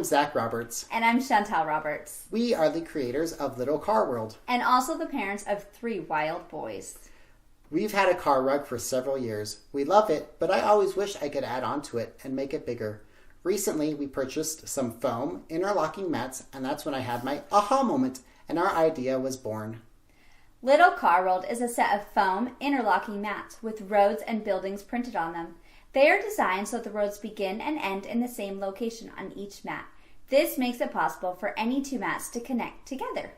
Zach Roberts. And I'm Chantal Roberts. We are the creators of Little Car World. And also the parents of 3 wild boys. We've had a car rug for several years. We love it, but I always wish I could add on to it and make it bigger. Recently, we purchased some foam interlocking mats, and that's when I had my aha moment, and our idea was born. Little Car World is a set of foam interlocking mats with roads and buildings printed on them. They are designed so the roads begin and end in the same location on each mat. This makes it possible for any 2 mats to connect together.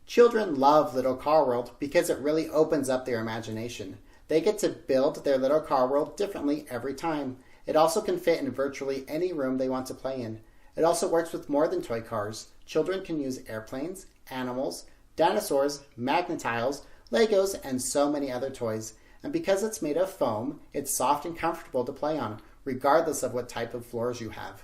Children love Little Car World because it really opens up their imagination. They get to build their little car world differently every time. It also can fit in virtually any room they want to play in. It also works with more than toy cars. Children can use airplanes, animals, dinosaurs, Magna-Tiles, Legos, and so many other toys. And because it's made of foam, it's soft and comfortable to play on, regardless of what type of floors you have.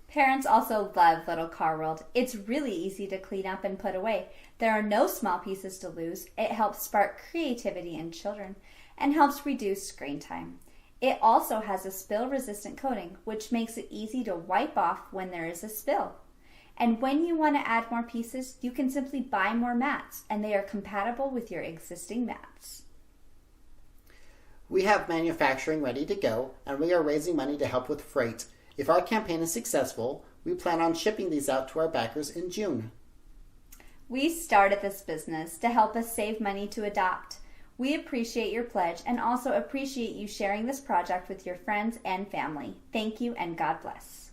Parents also love Little Car World. It's really easy to clean up and put away. There are no small pieces to lose. It helps spark creativity in children and helps reduce screen time. It also has a spill-resistant coating, which makes it easy to wipe off when there is a spill. And when you want to add more pieces, you can simply buy more mats, and they are compatible with your existing mats. We have manufacturing ready to go, and we are raising money to help with freight. If our campaign is successful, we plan on shipping these out to our backers in June. We started this business to help us save money to adopt. We appreciate your pledge and also appreciate you sharing this project with your friends and family. Thank you and God bless.